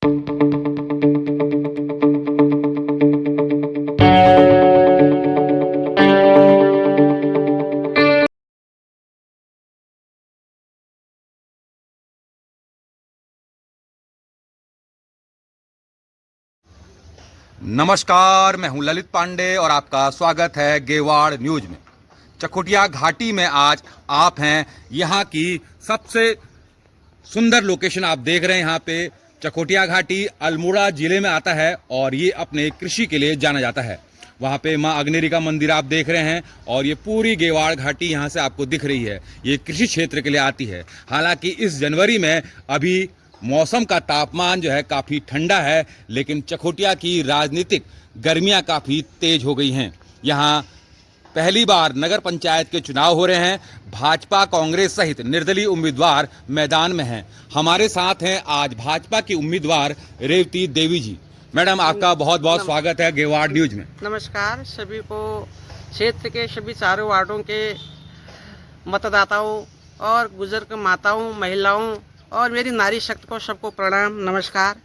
नमस्कार, मैं हूं ललित पांडे और आपका स्वागत है गेवाड़ न्यूज में। चकोटिया घाटी में आज आप हैं। यहां की सबसे सुंदर लोकेशन आप देख रहे हैं। यहां पे चकोटिया घाटी अल्मोड़ा जिले में आता है और ये अपने कृषि के लिए जाना जाता है। वहां पे मां अग्नेरी का मंदिर आप देख रहे हैं और ये पूरी गेवाड़ घाटी यहां से आपको दिख रही है। ये कृषि क्षेत्र के लिए आती है। हालांकि इस जनवरी में अभी मौसम का तापमान जो है काफ़ी ठंडा है, लेकिन चकोटिया की राजनीतिक गर्मियां काफ़ी तेज हो गई हैं। यहाँ पहली बार नगर पंचायत के चुनाव हो रहे हैं। भाजपा, कांग्रेस सहित निर्दलीय उम्मीदवार मैदान में हैं। हमारे साथ हैं आज भाजपा की उम्मीदवार रेवती देवी जी। मैडम, आपका बहुत बहुत स्वागत है गेवाड़ न्यूज में। नमस्कार सभी को, क्षेत्र के सभी चारों वार्डों के मतदाताओं और बुजुर्ग माताओं, महिलाओं और मेरी नारी शक्ति को सबको प्रणाम, नमस्कार।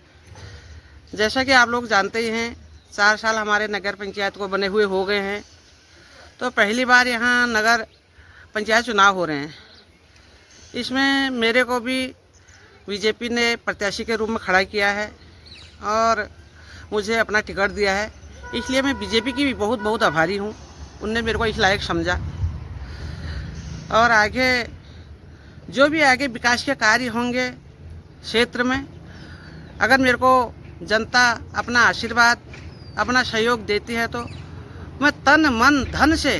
जैसा कि आप लोग जानते ही हैं, 4 साल हमारे नगर पंचायत को बने हुए हो गए हैं। तो पहली बार यहाँ नगर पंचायत चुनाव हो रहे हैं। इसमें मेरे को भी बीजेपी ने प्रत्याशी के रूप में खड़ा किया है और मुझे अपना टिकट दिया है। इसलिए मैं बीजेपी की भी बहुत बहुत आभारी हूँ। उनने मेरे को इस लायक समझा और आगे जो भी आगे विकास के कार्य होंगे क्षेत्र में, अगर मेरे को जनता अपना आशीर्वाद, अपना सहयोग देती है तो मैं तन मन धन से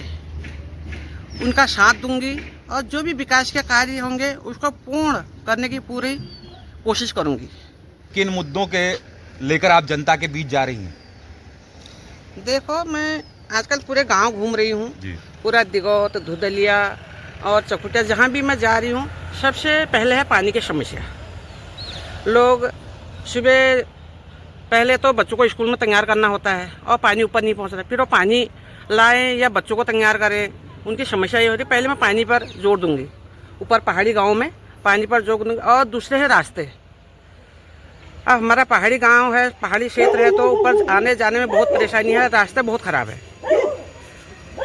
उनका साथ दूंगी और जो भी विकास के कार्य होंगे उसको पूर्ण करने की पूरी कोशिश करूंगी। किन मुद्दों के लेकर आप जनता के बीच जा रही हैं? देखो, मैं आजकल पूरे गांव घूम रही हूँ, पूरा दिगौत, धुदलिया और चकोटिया जहाँ भी मैं जा रही हूँ, सबसे पहले है पानी की समस्या। लोग सुबह पहले तो बच्चों को स्कूल में तैयार करना होता है और पानी ऊपर नहीं पहुँचता, फिर वो पानी लाएं या बच्चों को तैयार करें, उनकी समस्या ये होती है। पहले मैं पानी पर जोर दूंगी, ऊपर पहाड़ी गाँव में पानी पर जोर दूंगी। और दूसरे है रास्ते। अब हमारा पहाड़ी गाँव है, पहाड़ी क्षेत्र है, तो ऊपर आने जाने में बहुत परेशानी है, रास्ते बहुत ख़राब है।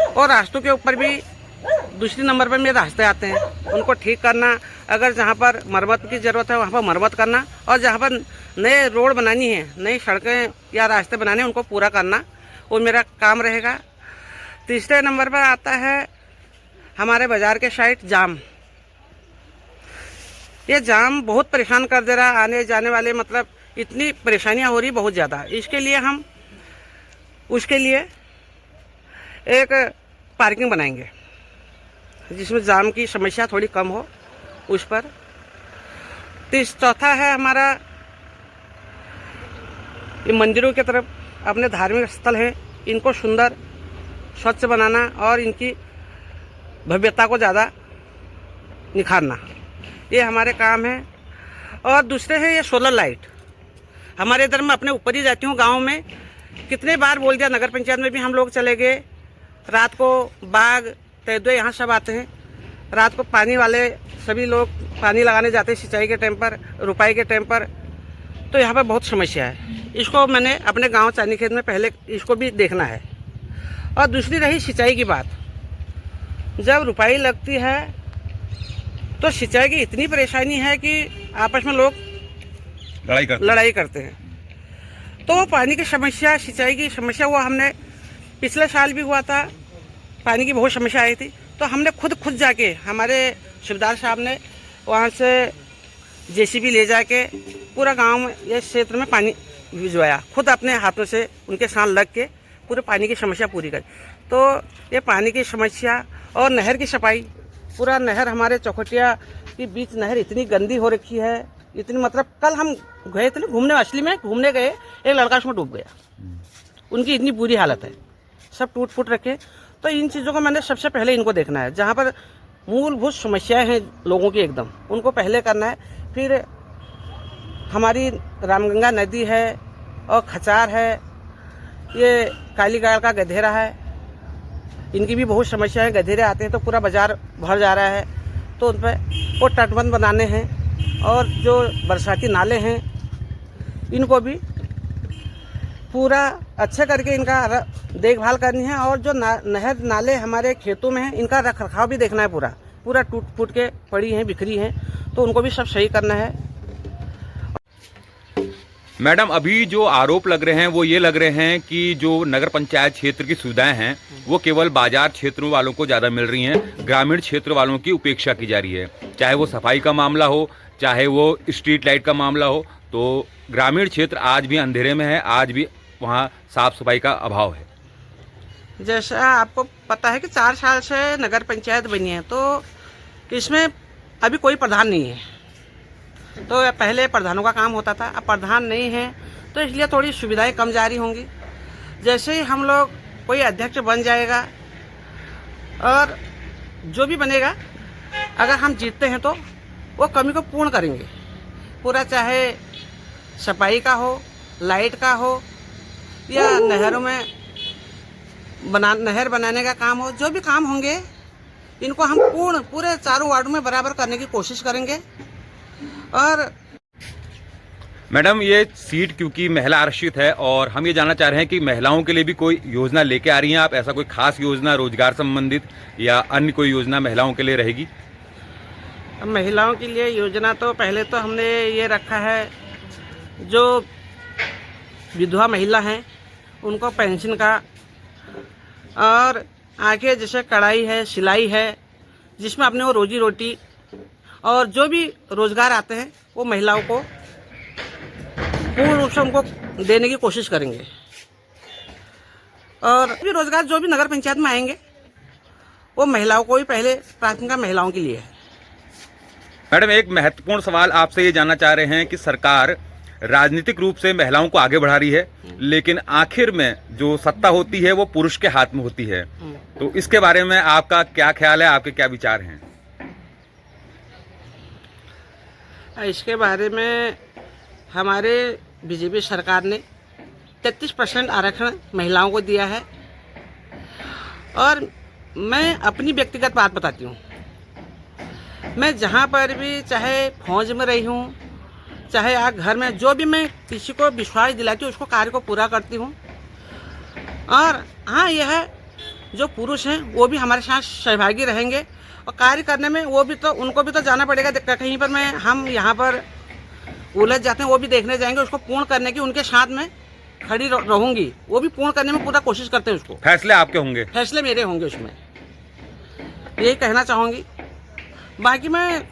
और रास्तों के ऊपर भी दूसरी नंबर पर मेरे रास्ते आते हैं, उनको ठीक करना। अगर जहाँ पर मरम्मत की ज़रूरत है वहाँ पर मरम्मत करना, और जहाँ पर नए रोड बनानी है, नई सड़कें या रास्ते बनाने, उनको पूरा करना, वो मेरा काम रहेगा। तीसरे नंबर पर आता है हमारे बाज़ार के साइड जाम। ये जाम बहुत परेशान कर दे रहा है आने जाने वाले, मतलब इतनी परेशानियाँ हो रही बहुत ज़्यादा। उसके लिए एक पार्किंग बनाएंगे जिसमें जाम की समस्या थोड़ी कम हो, उस पर। चौथा है हमारा ये मंदिरों की तरफ अपने धार्मिक स्थल हैं, इनको सुंदर स्वच्छ बनाना और इनकी भव्यता को ज़्यादा निखारना, ये हमारे काम है। और दूसरे है ये सोलर लाइट। हमारे इधर मैं अपने ऊपर ही जाती हूँ गाँव में, कितने बार बोल दिया, नगर पंचायत में भी हम लोग चले गए। रात को बाग तेदुए यहाँ सब आते हैं, रात को पानी वाले सभी लोग पानी लगाने जाते हैं, सिंचाई के टाइम पर, रुपाई के टाइम पर। तो यहाँ पर बहुत समस्या है। इसको मैंने अपने गांव चानी खेत में पहले इसको भी देखना है। और दूसरी रही सिंचाई की बात। जब रुपाई लगती है तो सिंचाई की इतनी परेशानी है कि आपस में लोग लड़ाई करते हैं। तो पानी की समस्या, सिंचाई की समस्या, वो हमने पिछले साल भी हुआ था, पानी की बहुत समस्या आई थी। तो हमने खुद जाके, हमारे सुबेदार साहब ने वहाँ से जेसीबी ले जाके पूरा गांव में, ये क्षेत्र में पानी भिजवाया, खुद अपने हाथों से उनके साथ लग के पूरे पानी की समस्या पूरी करी। तो ये पानी की समस्या और नहर की सफाई, पूरा नहर हमारे चकोटिया के बीच नहर इतनी गंदी हो रखी है, इतनी, मतलब कल हम गए थे ना घूमने, असली में घूमने गए, एक लड़का उसमें डूब गया, उनकी इतनी बुरी हालत है, सब टूट फूट रखे। तो इन चीज़ों को मैंने सबसे पहले इनको देखना है, जहाँ पर मूलभूत समस्याएं हैं लोगों की एकदम, उनको पहले करना है। फिर हमारी रामगंगा नदी है और खचार है, ये कालीगाड़ का गधेरा है, इनकी भी बहुत समस्या है। गधेरे आते हैं तो पूरा बाजार भर जा रहा है, तो उन पर वो तटबंध बनाने हैं। और जो बरसाती नाले हैं इनको भी पूरा अच्छे करके इनका देखभाल करनी है। और जो नहर नाले हमारे खेतों में हैं, इनका रख रखाव भी देखना है। पूरा टूट फूट के पड़ी हैं, बिखरी हैं, तो उनको भी सब सही करना है। मैडम, अभी जो आरोप लग रहे हैं वो ये लग रहे हैं कि जो नगर पंचायत क्षेत्र की सुविधाएं हैं वो केवल बाजार क्षेत्रों वालों को ज़्यादा मिल रही हैं, ग्रामीण क्षेत्र वालों की उपेक्षा की जा रही है। चाहे वो सफाई का मामला हो, चाहे वो स्ट्रीट लाइट का मामला हो, तो ग्रामीण क्षेत्र आज भी अंधेरे में है, आज भी वहाँ साफ सफाई का अभाव है। जैसा आपको पता है कि 4 साल से नगर पंचायत बनी है, तो इसमें अभी कोई प्रधान नहीं है। तो पहले प्रधानों का काम होता था, अब प्रधान नहीं है, तो इसलिए थोड़ी सुविधाएं कम जारी होंगी। जैसे ही हम लोग कोई अध्यक्ष बन जाएगा और जो भी बनेगा, अगर हम जीतते हैं तो वो कमी को पूर्ण करेंगे पूरा, चाहे सफाई का हो, लाइट का हो, या नहरों में नहर बनाने का काम हो, जो भी काम होंगे इनको हम पूरे चारों वार्डों में बराबर करने की कोशिश करेंगे। और मैडम, ये सीट क्योंकि महिला आरक्षित है और हम ये जानना चाह रहे हैं कि महिलाओं के लिए भी कोई योजना लेके आ रही हैं आप? ऐसा कोई खास योजना रोजगार संबंधित या अन्य कोई योजना महिलाओं के लिए रहेगी? महिलाओं के लिए योजना तो पहले तो हमने ये रखा है, जो विधवा महिला हैं उनको पेंशन का, और आगे जैसे कढ़ाई है, सिलाई है, जिसमें अपने वो रोजी रोटी और जो भी रोजगार आते हैं वो महिलाओं को पूर्ण रूप से उनको देने की कोशिश करेंगे। और भी रोजगार जो भी नगर पंचायत में आएंगे वो महिलाओं को ही पहले प्राथमिकता महिलाओं के लिए है। मैडम, एक महत्वपूर्ण सवाल आपसे ये जानना चाह रहे हैं कि सरकार राजनीतिक रूप से महिलाओं को आगे बढ़ा रही है, लेकिन आखिर में जो सत्ता होती है वो पुरुष के हाथ में होती है, तो इसके बारे में आपका क्या ख्याल है, आपके क्या विचार हैं? इसके बारे में हमारे बीजेपी सरकार ने 33% आरक्षण महिलाओं को दिया है। और मैं अपनी व्यक्तिगत बात बताती हूँ, मैं जहाँ पर भी, चाहे फौज में रही हूँ, चाहे आज घर में, जो भी मैं किसी को विश्वास दिलाती हूँ उसको कार्य को पूरा करती हूँ। और हाँ, यह है जो पुरुष हैं वो भी हमारे साथ सहभागी रहेंगे और कार्य करने में वो भी, तो उनको भी तो जाना पड़ेगा। कहीं पर हम यहाँ पर उलझ जाते हैं, वो भी देखने जाएंगे, उसको पूर्ण करने की उनके साथ में खड़ी रहूंगी। वो भी पूर्ण करने में पूरा कोशिश करते हैं। उसको फैसले आपके होंगे? फैसले मेरे होंगे उसमें, यही कहना चाहूँगी। बाकी मैं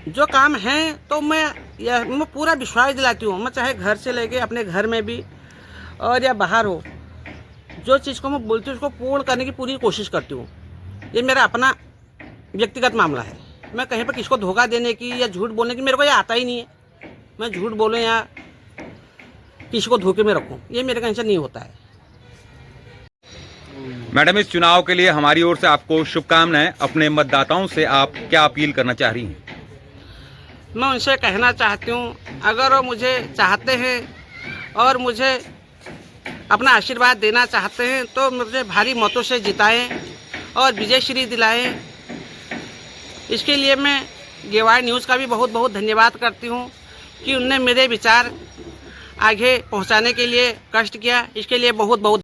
जो काम है तो मैं पूरा विश्वास दिलाती हूँ। मैं चाहे घर से लेके अपने घर में भी और या बाहर हो, जो चीज़ को मैं बोलती हूँ उसको पूर्ण करने की पूरी कोशिश करती हूँ। ये मेरा अपना व्यक्तिगत मामला है। मैं कहीं पर किसको धोखा देने की या झूठ बोलने की मेरे को ये आता ही नहीं है। मैं झूठ बोलूँ या किसी को धोखे में रखूँ, ये मेरे कहीं से नहीं होता है। मैडम, इस चुनाव के लिए हमारी ओर से आपको शुभकामनाएं। अपने मतदाताओं से आप क्या अपील करना चाह रही हैं? मैं उनसे कहना चाहती हूँ, अगर वो मुझे चाहते हैं और मुझे अपना आशीर्वाद देना चाहते हैं तो मुझे भारी मतों से जिताएं और विजय श्री दिलाएं। इसके लिए मैं गेवाड़ न्यूज़ का भी बहुत बहुत धन्यवाद करती हूँ कि उनने मेरे विचार आगे पहुँचाने के लिए कष्ट किया। इसके लिए बहुत बहुत